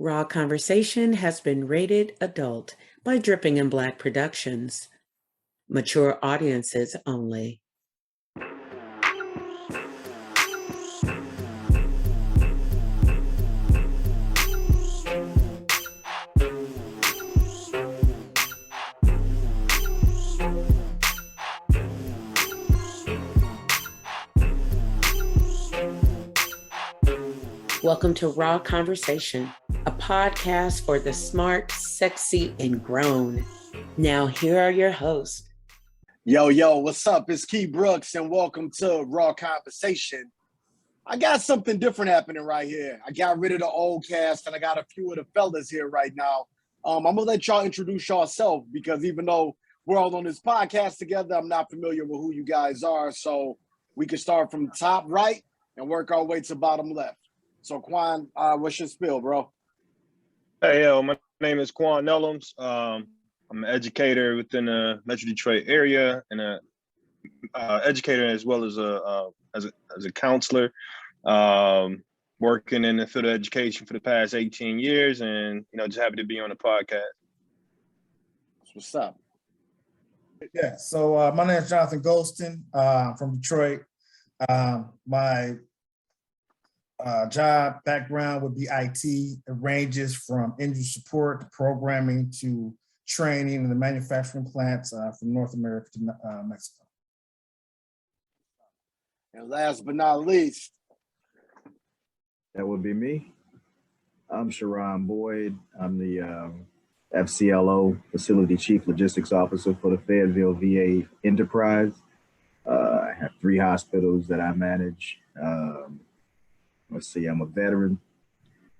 Raw Conversation has been rated adult by Dripping in Black Productions. Mature audiences only. Welcome to Raw Conversation, a podcast for the smart, sexy, and grown. Now, here are your hosts. Yo, what's up? It's Key Brooks, and welcome to Raw Conversation. I got something different happening right here. I got rid of the old cast, and I got a few of the fellas here right now. I'm going to let y'all introduce yourself, because even though we're all on this podcast together, I'm not familiar with who you guys are, so we can start from top right and work our way to bottom left. So, Quan, what's your spiel, bro? Hey, my name is Quan Nellums. I'm an educator within the Metro Detroit area, and a educator as well as a counselor. Working in the field of education for the past 18 years, and just happy to be on the podcast. What's up? Yeah. So my name is Jonathan Golston from Detroit. My job background would be IT. It ranges from engine support to programming to training in the manufacturing plants from North America to Mexico. And last but not least, that would be me. I'm Sharon Boyd. I'm the FCLO, Facility Chief Logistics Officer for the Fayetteville VA Enterprise. I have 3 hospitals that I manage. Let's see, I'm a veteran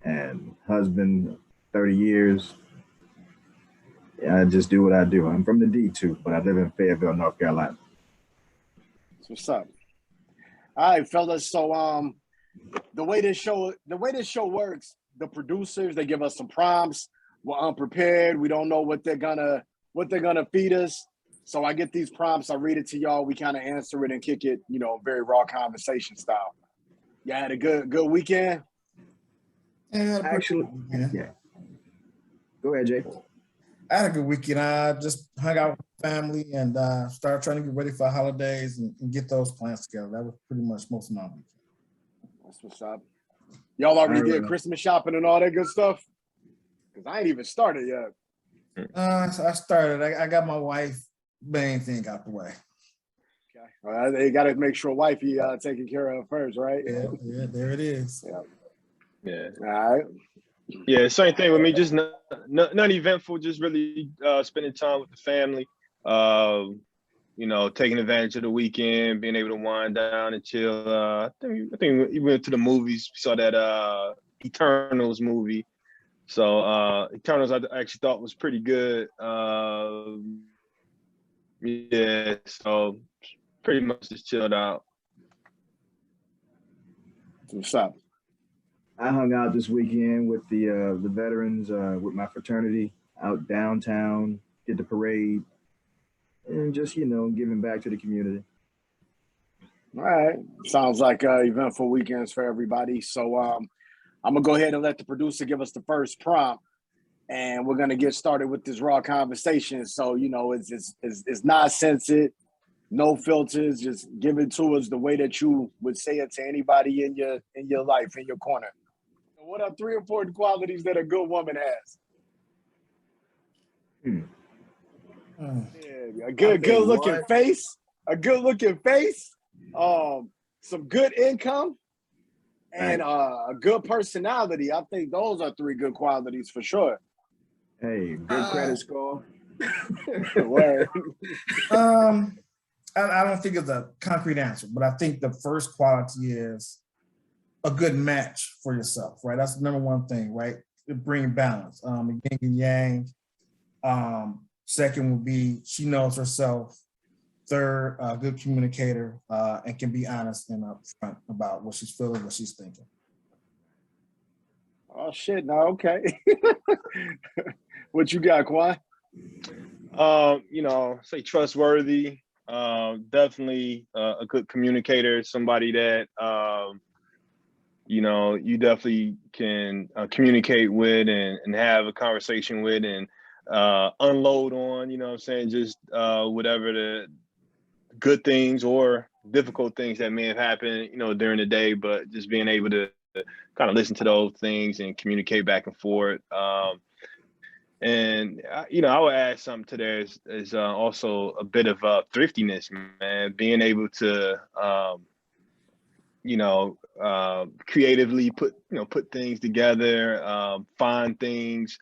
and husband, 30 years. I just do what I do. I'm from the D2, but I live in Fayetteville, North Carolina. What's up? All right, fellas. So the way this show works, the producers, they give us some prompts. We're unprepared. We don't know what they're gonna feed us. So I get these prompts, I read it to y'all, we kind of answer it and kick it, very raw conversation style. You had a good weekend? Actually, yeah. Go ahead, Jay. I had a good weekend. I just hung out with family and started trying to get ready for the holidays and get those plans together. That was pretty much most of my weekend. That's what's up. Y'all already did Christmas shopping and all that good stuff? Because I ain't even started yet. I started. I got my wife main thing out the way. Okay. They got to make sure wifey taken care of first, right? Yeah, there it is. Yeah. All right. Yeah, same thing with me. Just not eventful. Just really spending time with the family. Taking advantage of the weekend, being able to wind down and chill. I think we went to the movies. We saw that Eternals movie. So Eternals, I actually thought was pretty good. Yeah, so pretty much just chilled out. What's up? I hung out this weekend with the veterans, with my fraternity out downtown, did the parade, and just, giving back to the community. All right. Sounds like eventful weekends for everybody. So I'm going to go ahead and let the producer give us the first prompt, and we're going to get started with this raw conversation. So, it's not censored, no filters, just give it to us the way that you would say it to anybody in your life, in your corner. So what are 3 important qualities that a good woman has? Yeah, a good looking face, some good income, and a good personality. I think those are 3 good qualities for sure. Hey, good credit score. Word. I don't think it's a concrete answer, but I think the first quality is a good match for yourself, right? That's the number one thing, right? To bring balance, yin and yang. Second would be she knows herself. Third, a good communicator and can be honest and upfront about what she's feeling, what she's thinking. Oh shit! No, okay. What you got, Quan? Say trustworthy. Definitely a good communicator, somebody that you definitely can communicate with and have a conversation with and unload on, what I'm saying, just whatever the good things or difficult things that may have happened, during the day, but just being able to kind of listen to those things and communicate back and forth. And I would add something to there is also a bit of thriftiness, man. Being able to, creatively put things together, find things,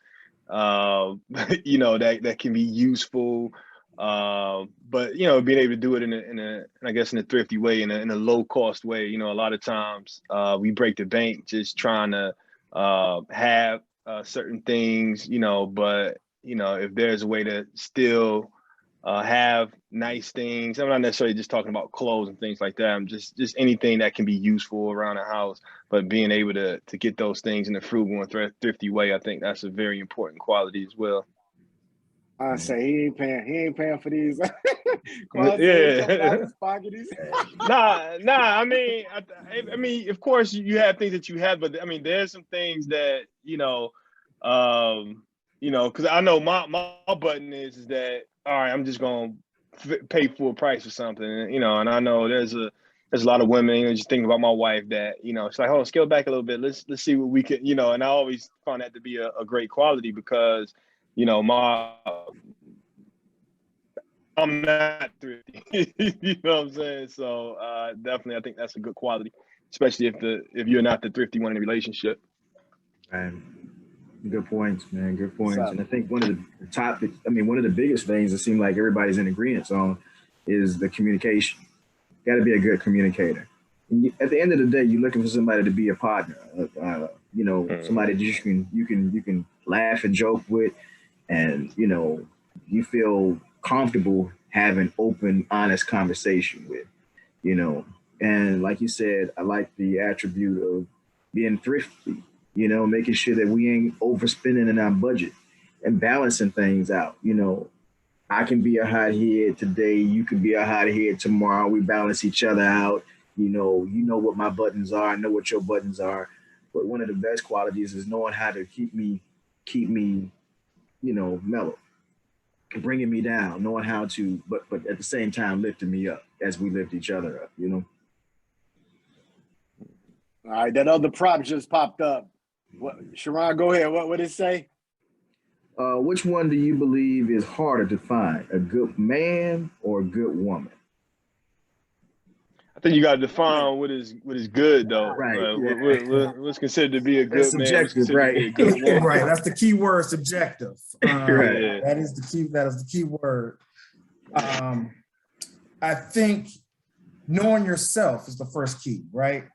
that can be useful. But being able to do it in a thrifty way, in a low cost way. A lot of times we break the bank just trying to have certain things, but if there's a way to still have nice things. I'm not necessarily just talking about clothes and things like that. I'm just anything that can be useful around the house, but being able to get those things in a frugal and thrifty way, I think that's a very important quality as well. I say he ain't paying for these. Yeah. Pocket. Nah. I mean, of course you have things that you have, but I mean, there's some things that because I know my button is that all right, I'm just gonna pay full price for something, and I know there's a lot of women, just thinking about my wife that it's like, oh, scale back a little bit, let's see what we can, and I always found that to be a great quality because I'm not thrifty. You know what I'm saying? So definitely, I think that's a good quality, especially if you're not the thrifty one in a relationship. And good points, man. Good points. And I think one of the biggest things that seem like everybody's in agreement on is the communication. Got to be a good communicator. At the end of the day, you're looking for somebody to be a partner. Somebody that you can laugh and joke with, and you feel comfortable having open, honest conversation with. And like you said, I like the attribute of being thrifty. Making sure that we ain't overspending in our budget and balancing things out. I can be a hothead today. You can be a hothead tomorrow. We balance each other out. You know what my buttons are. I know what your buttons are. But one of the best qualities is knowing how to keep me, mellow, bringing me down, knowing how to, but at the same time, lifting me up as we lift each other up, All right, that other prop just popped up. What, Sharon, go ahead. What did it say? Which one do you believe is harder to find, a good man or a good woman? I think you got to define what is good, though. Right. What's considered to be a good That's man? What's subjective, considered to be a good woman? Right. That's the key word, subjective. Right. That is the key word. I think knowing yourself is the first key, right?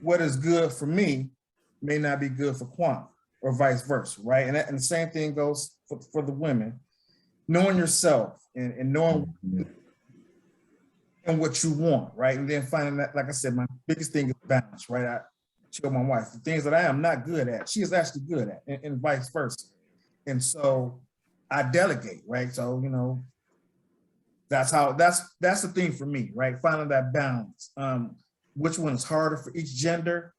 What is good for me may not be good for Quan, or vice versa, right? And the same thing goes for the women. Knowing yourself and knowing and what you want, right? And then finding that, like I said, my biggest thing is balance, right? I tell my wife the things that I am not good at, she is actually good at, and vice versa. And so I delegate, right? So, that's the thing for me, right? Finding that balance. Which one is harder for each gender?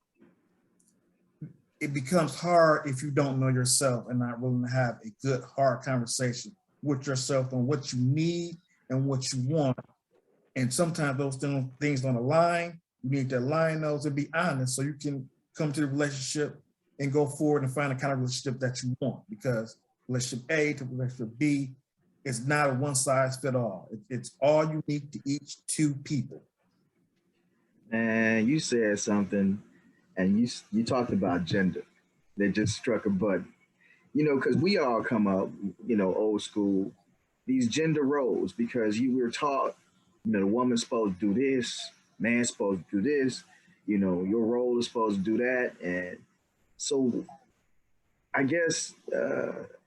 It becomes hard if you don't know yourself and not willing to have a good, hard conversation with yourself on what you need and what you want. And sometimes those things don't align. You need to align those and be honest so you can come to the relationship and go forward and find the kind of relationship that you want. Because relationship A to relationship B is not a one size fit all. It's all unique to each two people. And you said something, and you talked about gender that just struck a button. Because we all come up, old school, these gender roles, because we were taught, the woman's supposed to do this, man's supposed to do this, your role is supposed to do that. And so I guess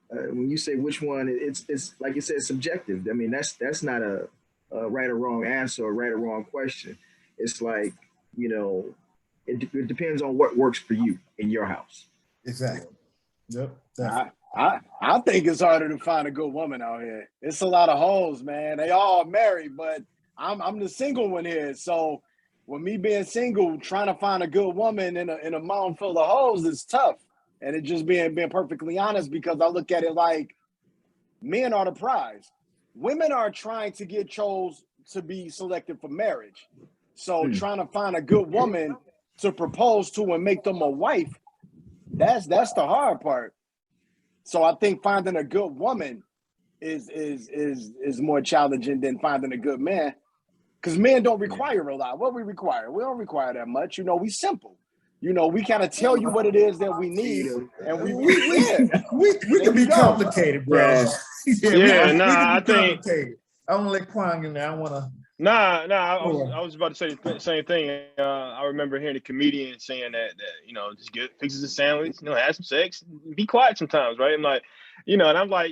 when you say which one, it's like you said, subjective. I mean, that's not a right or wrong answer or right or wrong question. It's like, it depends on what works for you in your house. Exactly. Yep. I think it's harder to find a good woman out here. It's a lot of hoes, man. They all married, but I'm the single one here. So with me being single, trying to find a good woman in a mountain full of hoes is tough. And it just being perfectly honest, because I look at it like men are the prize. Women are trying to get chose to be selected for marriage. So trying to find a good woman to propose to and make them a wife, that's the hard part. So I think finding a good woman is more challenging than finding a good man. Because men don't require a lot. What we require? We don't require that much. We simple. We kind of tell you what it is that we need, and we can be complicated, bro. Yeah. Yeah, we nah, can be complicated. I want to let Kwang in there. I want to. Nah, I was about to say the same thing. I remember hearing a comedian saying that just fixes a sandwich, have some sex, be quiet sometimes, right? I'm like, and I'm like,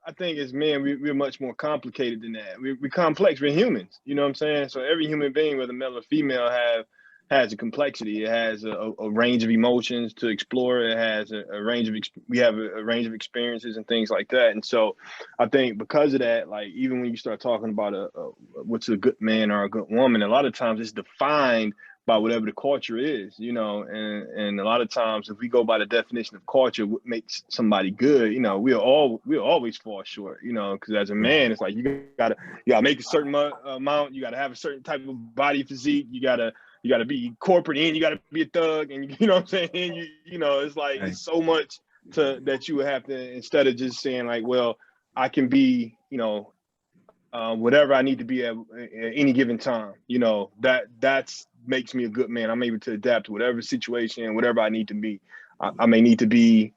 I think as men, we're much more complicated than that. We're complex. We're humans. You know what I'm saying? So every human being, whether male or female, has a complexity. It has a range of emotions to explore. It has a range of we have a range of experiences and things like that. And so I think because of that, like even when you start talking about what's a good man or a good woman, a lot of times it's defined by whatever the culture is, and a lot of times if we go by the definition of culture, what makes somebody good, we'll always fall short, because as a man, it's like you gotta make a certain amount, you gotta have a certain type of body physique, you gotta be corporate and you gotta be a thug, and you know what I'm saying, it's like it's so much that you would have to, instead of just saying like, well, I can be, whatever I need to be at any given time, that's makes me a good man. I'm able to adapt to whatever situation, whatever I need to be. I may need to be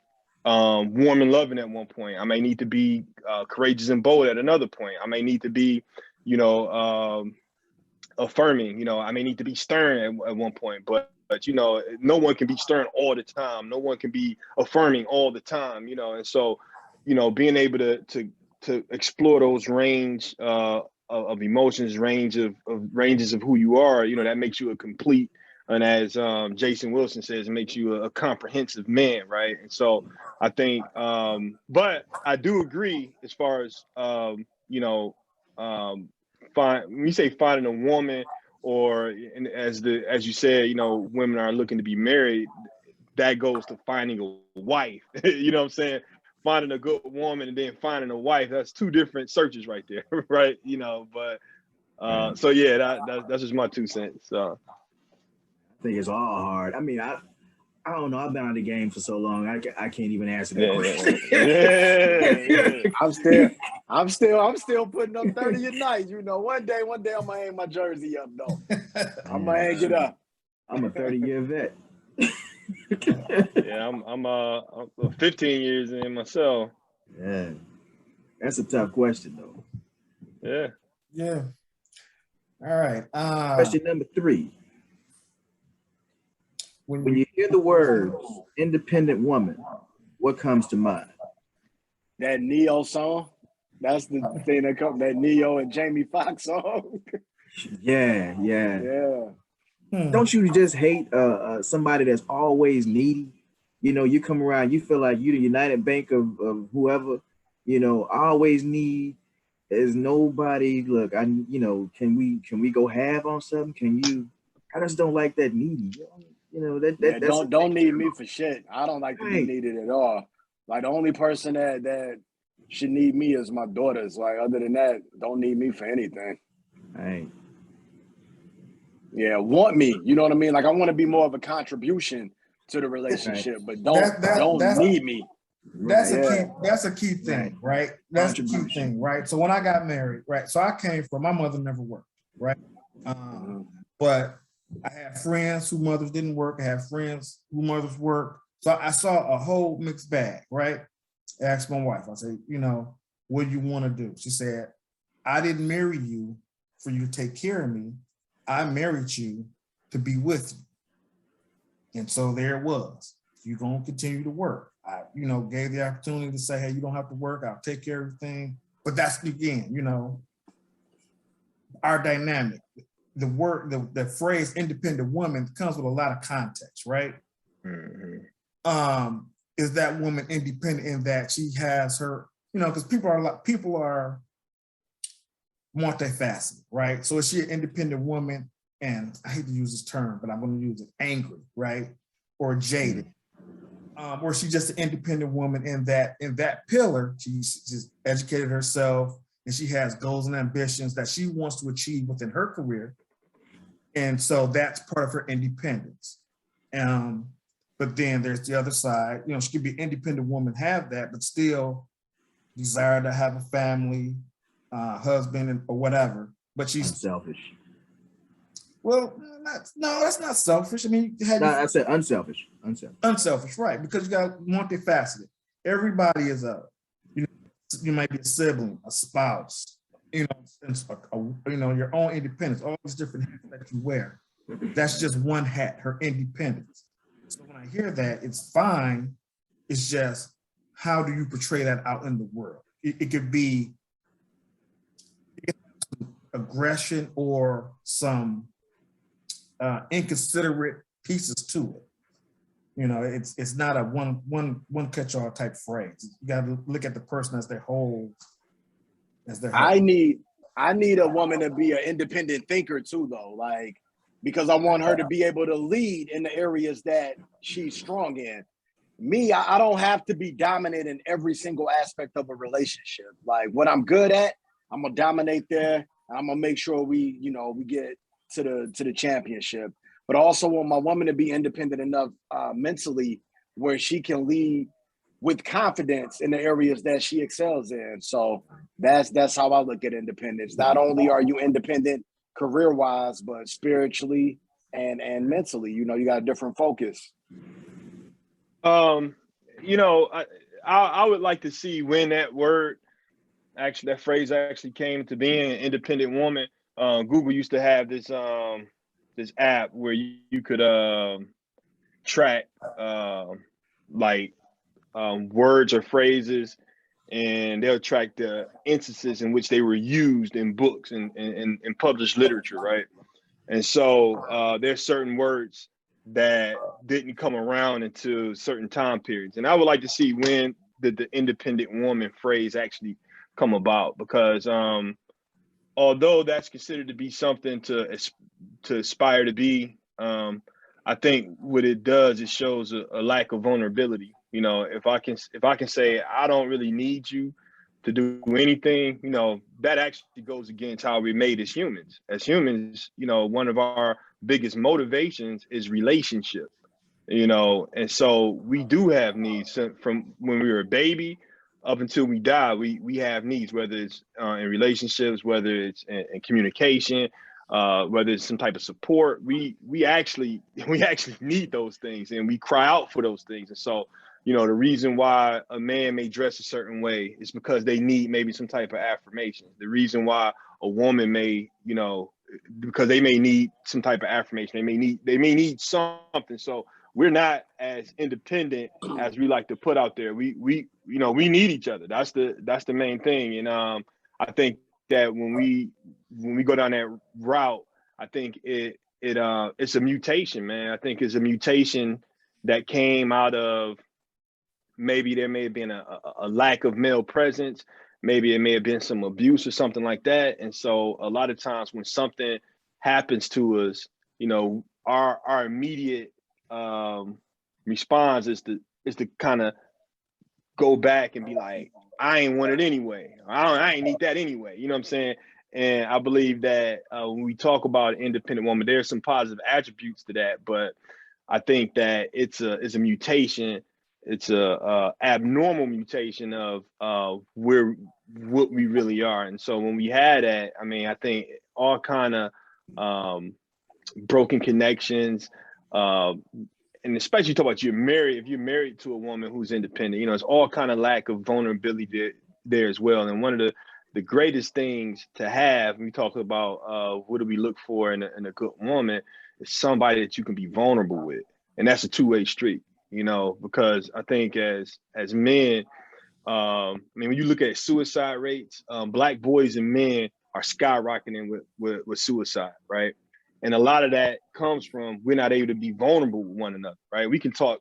warm and loving at one point. I may need to be courageous and bold at another point. I may need to be, affirming. I may need to be stern at one point. But no one can be stern all the time. No one can be affirming all the time. And so, being able to explore those range of emotions, ranges of who you are, that makes you a complete, and as Jason Wilson says, it makes you a comprehensive man, right? And so I think, but I do agree as far as when you say finding a woman, or as you said, women are looking to be married, that goes to finding a wife. You know what I'm saying? Finding a good woman and then finding a wife, that's two different searches right there, right? But so yeah, that's just my 2 cents. So I think it's all hard. I mean, I don't know. I've been on the game for so long. I can't even answer that question. Yeah. I'm still putting up 30 a night. One day I'm gonna hang my jersey up though. I'm gonna hang it up. I'm a 30-year vet. Yeah, I'm 15 years in myself. Yeah, that's a tough question though. Yeah. All right. Question number 3. When you hear the words independent woman, what comes to mind? That Neo song. That's the thing that comes. That Neo and Jamie Foxx song. Yeah. Yeah. Don't you just hate somebody that's always needy? You come around, you feel like you the United Bank of whoever, always need. There's nobody. Look, can we go half on something? I just don't like that needy. Don't need me for shit. I don't like to be needed at all. Like the only person that should need me is my daughters. Like other than that, don't need me for anything. Right. Yeah, want me. You know what I mean? Like I want to be more of a contribution to the relationship, but don't need me. That's a key thing, right? That's the key thing, right? So when I got married, right? So I came from, my mother never worked, right? But I had friends whose mothers didn't work. I had friends whose mothers worked. So I saw a whole mixed bag, right? I asked my wife, I said, what do you want to do? She said, I didn't marry you for you to take care of me. I married you to be with you. And so there it was. You're going to continue to work. I, gave the opportunity to say, hey, you don't have to work. I'll take care of everything. But that's, again, our dynamic. The word, the phrase independent woman comes with a lot of context, right? Mm-hmm. Is that woman independent in that she has her, because people are multifaceted, right? So is she an independent woman and I hate to use this term, but I'm going to use it, angry, right? Or jaded. Or she's just an independent woman in that pillar. She's just educated herself and she has goals and ambitions that she wants to achieve within her career. And so that's part of her independence. But then there's the other side, she could be an independent woman, have that, but still desire to have a family, husband, or whatever. But she's unselfish. Well, that's not selfish. I mean, I said unselfish. Unselfish, right? Because you got multifaceted. Everybody is you might be a sibling, a spouse, your own independence, all these different hats that you wear. That's just one hat, her independence. So when I hear that, it's fine. It's just, how do you portray that out in the world? It could be aggression or some inconsiderate pieces to it. It's not a one catch-all type phrase. You got to look at the person as their whole. I need a woman to be an independent thinker too, though, like, because I want her to be able to lead in the areas that she's strong in. Me, I don't have to be dominant in every single aspect of a relationship. Like, what I'm good at, I'm gonna dominate there. I'm gonna make sure we get to the championship. But I also want my woman to be independent enough mentally where she can lead with confidence in the areas that she excels in. So that's how I look at independence. Not only are you independent career-wise, but spiritually and mentally. You got a different focus. I would like to see when that phrase actually came to being, an independent woman. Google used to have this app where you could track words or phrases, and they'll track the instances in which they were used in books and published literature, right? And so there's certain words that didn't come around until certain time periods. And I would like to see when did the independent woman phrase actually come about, because although that's considered to be something to aspire to be, I think what it does, it shows a lack of vulnerability. If I can say I don't really need you to do anything, that actually goes against how we're made as humans. As humans, one of our biggest motivations is relationship, and so we do have needs from when we were a baby up until we die. We have needs, whether it's in relationships, whether it's in communication, whether it's some type of support. We actually need those things, and we cry out for those things. And so, the reason why a man may dress a certain way is because they need maybe some type of affirmation. The reason why a woman may, because they may need some type of affirmation. They may need something. So we're not as independent as we like to put out there. We need each other. That's the main thing. And I think that when we go down that route, I think it's a mutation, man. I think it's a mutation that came out of, maybe there may have been a lack of male presence. Maybe it may have been some abuse or something like that. And so a lot of times when something happens to us, our immediate response is to kind of go back and be like, I ain't want it anyway. I ain't need that anyway. You know what I'm saying? And I believe that when we talk about an independent woman, there's some positive attributes to that, but I think that it's a mutation. It's a abnormal mutation of what we really are. And so when we had that, I think all kind of broken connections, and especially talk about if you're married to a woman who's independent, it's all kind of lack of vulnerability there as well. And one of the greatest things to have, we talk about what do we look for in a good woman, is somebody that you can be vulnerable with. And that's a two-way street. Because I think as men, when you look at suicide rates, Black boys and men are skyrocketing with suicide, right? And a lot of that comes from we're not able to be vulnerable with one another, right? We can talk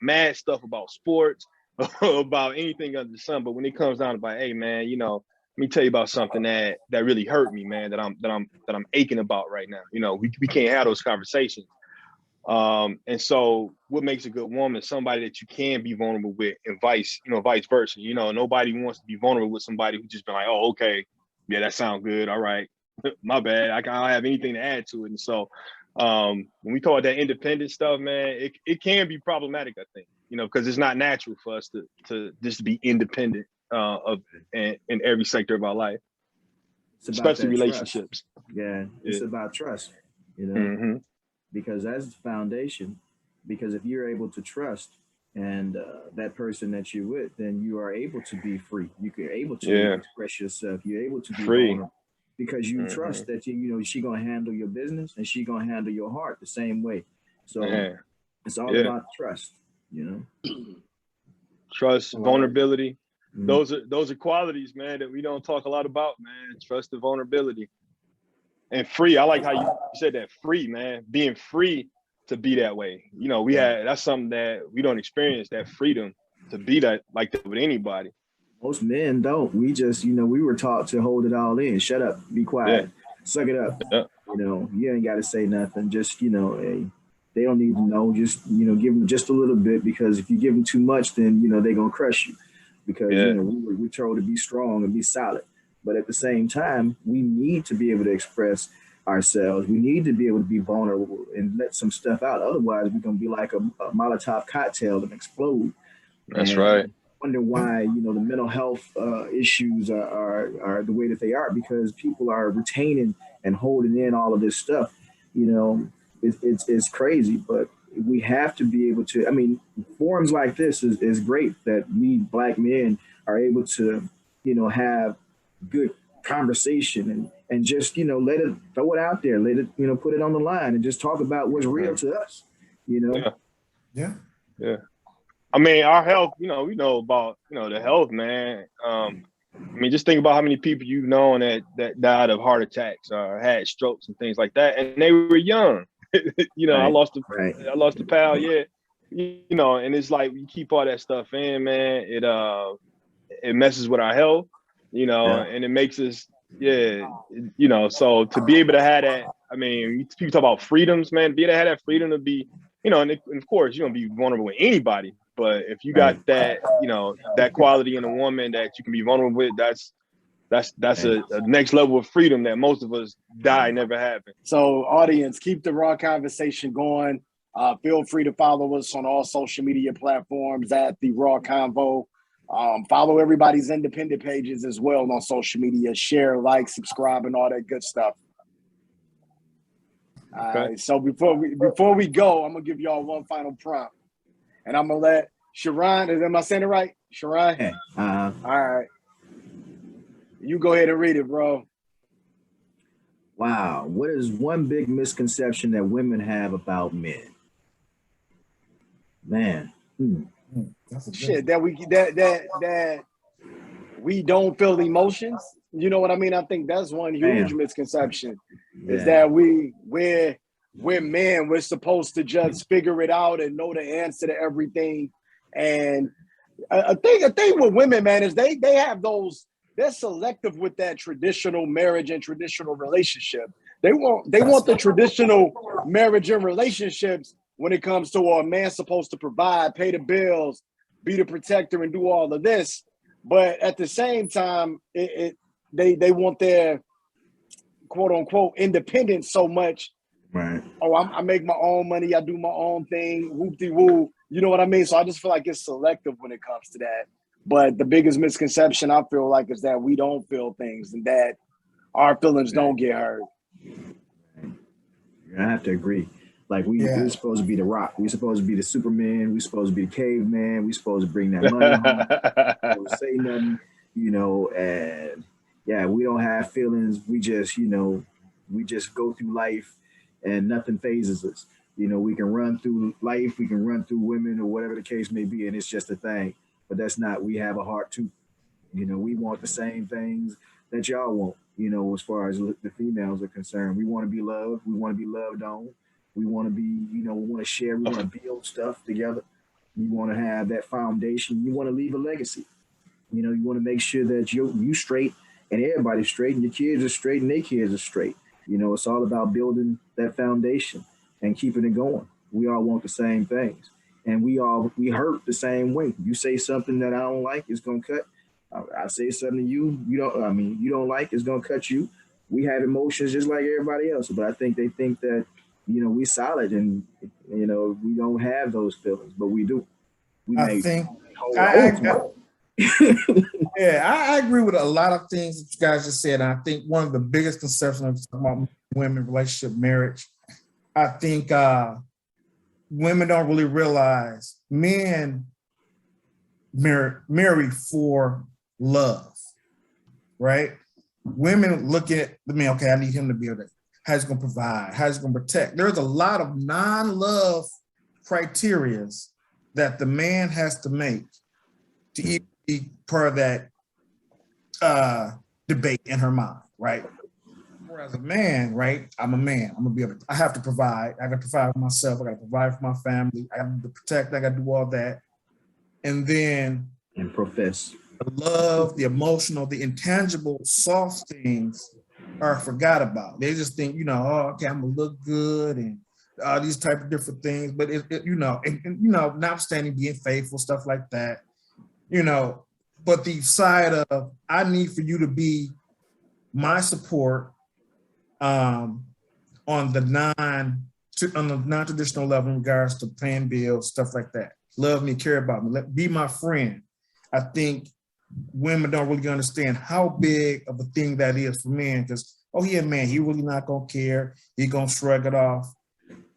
mad stuff about sports, about anything under the sun, but when it comes down to hey man, me tell you about something that really hurt me, man, that I'm aching about right now. You know, we can't have those conversations. And so what makes a good woman is somebody that you can be vulnerable with, and vice versa. You know, nobody wants to be vulnerable with somebody who just been like, oh, okay, yeah, that sounds good. All right. My bad. I don't have anything to add to it. And so when we talk about that independent stuff, man, it can be problematic, I think, you know, because it's not natural for us to just be independent in every sector of our life, especially relationships. Yeah, it's about trust, you know, Mm-hmm. because that's the foundation. Because if you're able to trust and that person that you're with, then you are able to be free. You're able to express yourself. You're able to be Free. vulnerable because you trust that she gonna handle your business and she gonna handle your heart the same way. So it's all about trust, you know. Trust, vulnerability. Those are qualities, man, that we don't talk a lot about, man. Trust and vulnerability. And free. I like how you said that, free, man. Being free to be that way. You know, that's something that we don't experience, that freedom to be that like that with anybody. Most men don't. We just, you know, we were taught to hold it all in. Shut up, be quiet, suck it up. You know, you ain't got to say nothing. Just, you know, hey, they don't need to know. Just, you know, give them just a little bit, because if you give them too much, then, you know, they're going to crush you, because, you know, we're told to be strong and be solid. But at the same time, we need to be able to express ourselves. We need to be able to be vulnerable and let some stuff out. Otherwise, we're going to be like a Molotov cocktail and explode. That's right. Wonder why, you know, the mental health issues are the way that they are, because people are retaining and holding in all of this stuff. You know, it's crazy, but we have to be able to. I mean, forums like this is great that we Black men are able to, you know, have good conversation and just, you know, throw it out there, let it, you know, put it on the line and just talk about what's real to us. You know. Yeah. I mean, our health, you know, we know about, you know, the health, man. I mean, just think about how many people you've known that died of heart attacks or had strokes and things like that, and they were young. You know, I lost a pal, you know, and it's like we keep all that stuff in, man. It messes with our health, you know, and it makes us, you know. So to be able to have that, I mean, people talk about freedoms, man. To be able to have that freedom to be, you know, and of course, you don't be vulnerable with anybody. But if you got that, you know, that quality in a woman that you can be vulnerable with, that's a next level of freedom that most of us die never having. So, audience, keep the raw conversation going. Feel free to follow us on all social media platforms at The Raw Convo. Follow everybody's independent pages as well on social media. Share, like, subscribe, and all that good stuff. So before we go, I'm gonna give y'all one final prompt. And I'm going to let Sharon, am I saying it right? Sharon? All right. You go ahead and read it, bro. Wow. What is one big misconception that women have about men? Man. Shit, that we don't feel emotions. You know what I mean? I think that's one huge misconception is that we're men. We're supposed to just figure it out and know the answer to everything. And a thing with women, man, is they have those. They're selective with that traditional marriage and traditional relationship. They want the traditional marriage and relationships when it comes to a man's supposed to provide, pay the bills, be the protector, and do all of this. But at the same time, they want their quote unquote independence so much. Right. Oh, I make my own money. I do my own thing. Whoop-de-woo. You know what I mean? So I just feel like it's selective when it comes to that. But the biggest misconception I feel like is that we don't feel things and that our feelings don't get hurt. I have to agree. Like we're supposed to be the Rock. We're supposed to be the Superman. We're supposed to be the caveman. We're supposed to bring that money home. Don't say nothing, you know, and we don't have feelings. We just, you know, we just go through life and nothing phases us. You know, we can run through life, we can run through women or whatever the case may be, and it's just a thing. But that's not, we have a heart too. You know, we want the same things that y'all want, you know, as far as the females are concerned. We want to be loved. We want to be loved on. We want to be, you know, we want to share. We want to build stuff together. We want to have that foundation. You want to leave a legacy. You know, you want to make sure that you straight and everybody's straight, and your kids are straight, and their kids are straight. You know, it's all about building that foundation and keeping it going. We all want the same things, and we hurt the same way. You say something that I don't like, it's gonna cut. I say something to you, you don't like, it's gonna cut you. We have emotions just like everybody else, but I think they think that, we solid, and we don't have those feelings, but we do. We I may think hold I, on to I yeah, I agree with a lot of things that you guys just said. And I think one of the biggest conceptions about women, relationship, marriage, I think women don't really realize men marry for love, right? Women look at the man, okay, I need him to be able to, how's he gonna provide, how's he gonna protect. There's a lot of non-love criterias that the man has to make to even be part of that debate in her mind, right? Whereas a man, right? I'm a man. I'm gonna be able to, I have to provide. I gotta provide for myself. I gotta provide for my family. I gotta protect. I gotta do all that. And then and profess. the love, the emotional, the intangible, soft things are forgot about. They just think, oh, okay, I'm gonna look good and these type of different things. But notwithstanding being faithful, stuff like that, But the side of I need for you to be my support on the non-traditional level in regards to paying bills, stuff like that. Love me, care about me, be my friend. I think women don't really understand how big of a thing that is for men, because, oh, he a man, he really not gonna care, he gonna shrug it off.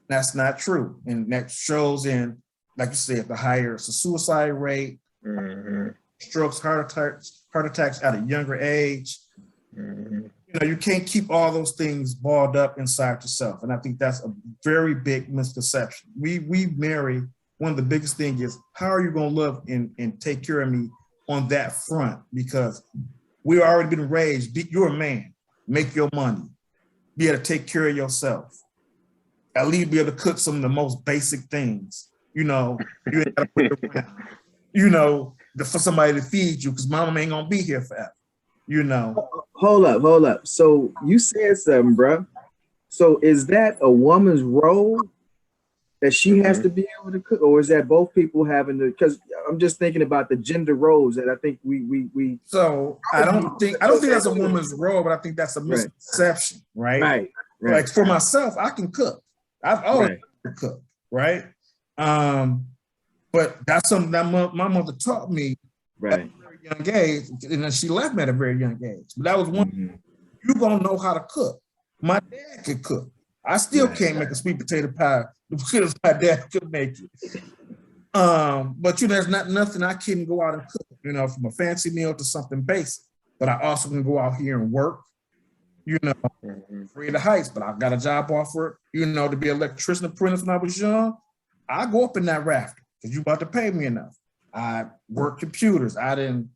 That's not true. And that shows in, like you said, the higher suicide rate, strokes, heart attacks at a younger age. You can't keep all those things balled up inside yourself. And I think that's a very big misconception. We marry, one of the biggest things is, how are you going to love and take care of me on that front? Because we already been raised, you're a man, make your money, be able to take care of yourself, at least be able to cook some of the most basic things. You got to put it around, for somebody to feed you, because mama ain't going to be here forever. Hold up. So you said something, bro. So is that a woman's role that she has to be able to cook, or is that both people having to? Because I'm just thinking about the gender roles that I think we. So I don't think that's a woman's role, but I think that's a misconception, right? Right. Like for myself, I can cook. I've always cooked, right? But that's something that my mother taught me. Right. At a very young age, and then she left me at a very young age. But that was one. You gonna know how to cook. My dad could cook. I still can't make a sweet potato pie because my dad could make it. But there's not nothing I couldn't go out and cook. From a fancy meal to something basic. But I also can go out here and work. Free the heights. But I got a job offer. To be an electrician apprentice when I was young. I go up in that rafter because you about to pay me enough. I work computers. I didn't,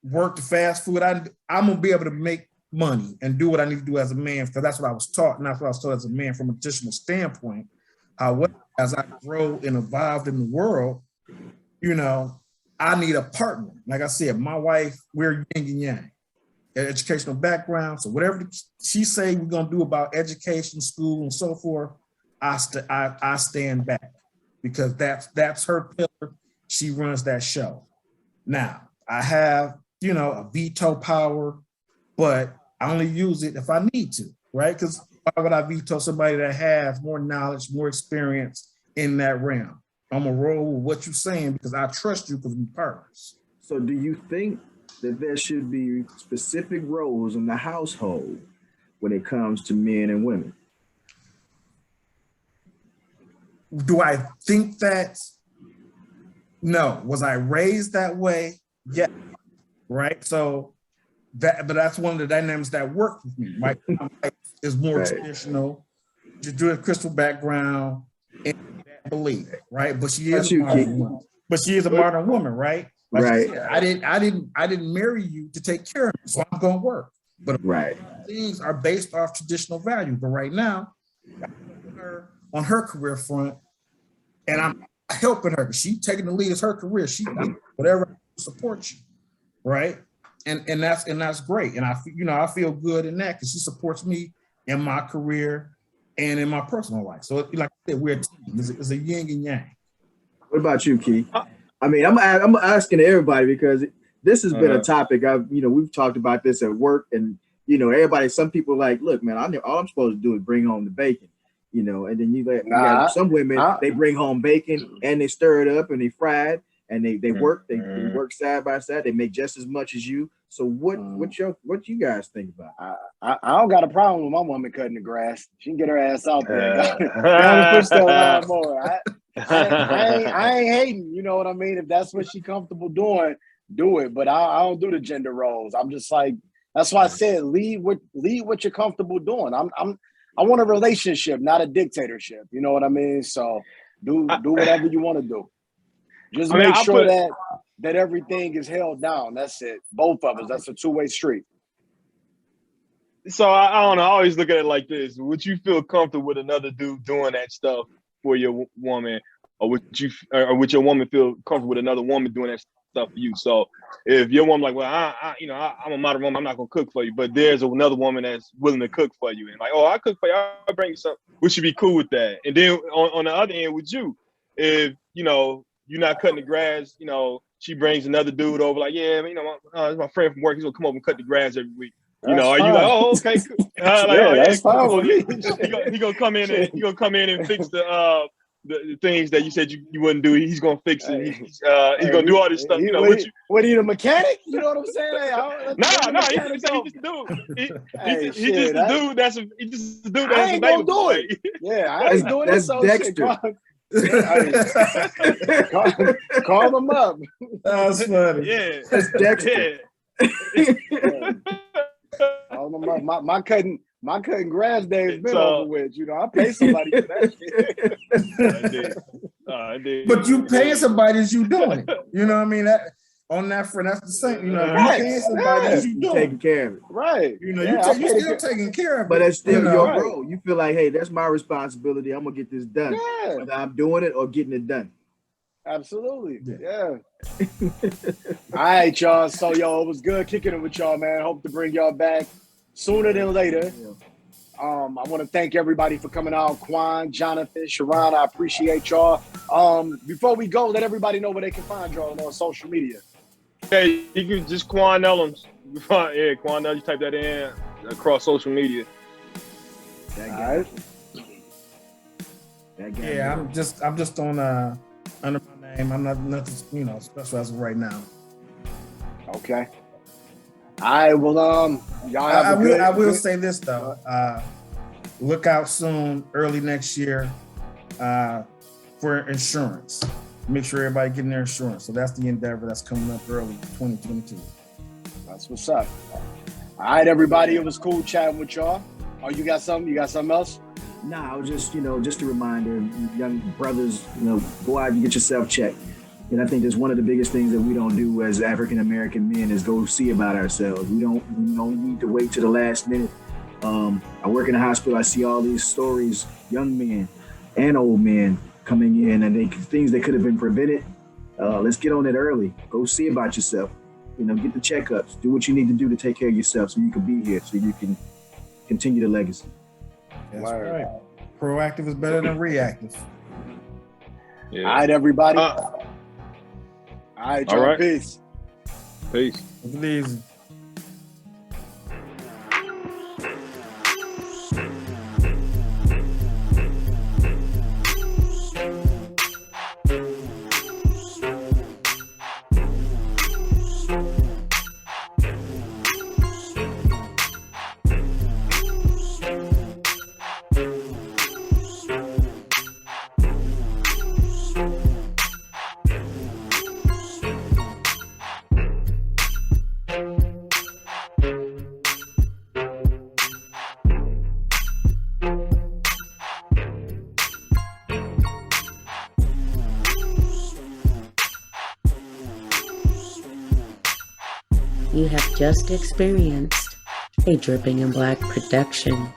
work the fast food. I'm gonna be able to make money and do what I need to do as a man, because that's what I was taught, and that's what I was taught as a man from a traditional standpoint. However, as I grow and evolved in the world, I need a partner. Like I said, my wife, we're yin and yang. Educational background, so whatever she say we're gonna do about education, school, and so forth, I stand back, because that's her pillar. She runs that show. Now, I have, a veto power, but I only use it if I need to, right? Because why would I veto somebody that has more knowledge, more experience in that realm? I'm gonna roll with what you're saying because I trust you, because we're partners. So do you think that there should be specific roles in the household when it comes to men and women? Do I think that? No. Was I raised that way? Yeah. Right. So but that's one of the dynamics that work with me. My wife is more traditional, Jewish Christian background, and that belief, right? But she is a modern woman. But she is a modern woman, right? Like Right. I didn't marry you to take care of me, so I'm gonna work. But things are based off traditional values. But right now, I'm helping her on her career front, and I'm helping her. She's taking the lead as her career. She whatever to support you, right? and that's great. And I feel good in that because she supports me in my career and in my personal life. So like I said, we're a team. It's a yin and yang. What about you, Keith? I mean, I'm asking everybody because this has been a topic. We've talked about this at work, and everybody. Some people are like, look, man, all I'm supposed to do is bring home the bacon, and then you got some women. They bring home bacon and they stir it up and they fry it and they work. They work side by side. They make just as much as you. So what you guys think about? I don't got a problem with my woman cutting the grass. She can get her ass out there. Gotta push that line more. I ain't hating. You know what I mean? If that's what she comfortable doing, do it. But I don't do the gender roles. I'm just like, that's why I said lead what you're comfortable doing. I want a relationship, not a dictatorship. You know what I mean? So do whatever you want to do. Just make sure that everything is held down. That's it. Both of us. That's a two-way street. So I don't know. I always look at it like this: would you feel comfortable with another dude doing that stuff for your woman, or would your woman feel comfortable with another woman doing that stuff for you? So if your woman like, well, I'm a modern woman, I'm not gonna cook for you, but there's another woman that's willing to cook for you, and like, oh, I cook for you, I'll bring you something. We should be cool with that. And then on the other end, with you, if you're not cutting the grass, she brings another dude over, like, yeah, it's my friend from work, he's gonna come over and cut the grass every week. Are you like, oh, okay, cool. That's fine with me. He gonna come in and fix the things that you said you wouldn't do. He's gonna fix it. He's gonna do all this stuff. What are you, the mechanic? You know what I'm saying? No, he's just a dude. He's just a dude that's available. I ain't gonna do it. Yeah, I ain't doing that's this. Dexter. Call them up. That's funny. Yeah, that's Dexter. Yeah. My cutting grass day has been over with. I pay somebody for that shit. But you paying somebody as you doing it. You know what I mean? That on that front, that's the same. You paying somebody as you doing taking care of it. Right. You're still taking care of it. But that's still your role. You feel like, hey, that's my responsibility. I'm gonna get this done. Yeah. Whether I'm doing it or getting it done. Absolutely. Yeah. All right, y'all. So, it was good kicking it with y'all, man. Hope to bring y'all back sooner than later. Yeah. I want to thank everybody for coming out. Quan, Jonathan, Sharon, I appreciate y'all. Before we go, let everybody know where they can find y'all on social media. Hey, you can just Quan Ellums. Yeah, Quan Ellums, you type that in across social media. All right. Yeah, I'm just on under my name. I'm not nothing, special as of right now. Okay. All right. Well, y'all have I will say this though. Look out soon, early next year, for insurance. Make sure everybody getting their insurance. So that's the endeavor that's coming up early 2022. That's what's up. All right, everybody. It was cool chatting with y'all. Oh, you got something? You got something else? Nah, I was just a reminder, young brothers, go out and get yourself checked. And I think that's one of the biggest things that we don't do as African-American men is go see about ourselves. We don't need to wait to the last minute. I work in a hospital. I see all these stories, young men and old men coming in and things that could have been prevented. Let's get on it early. Go see about yourself. Get the checkups. Do what you need to do to take care of yourself so you can be here, so you can continue the legacy. That's right. Proactive is better than reactive. Yeah. All right, everybody. All right, John. All right. Peace. Peace. Take it easy. You have just experienced a Dripping in Black production.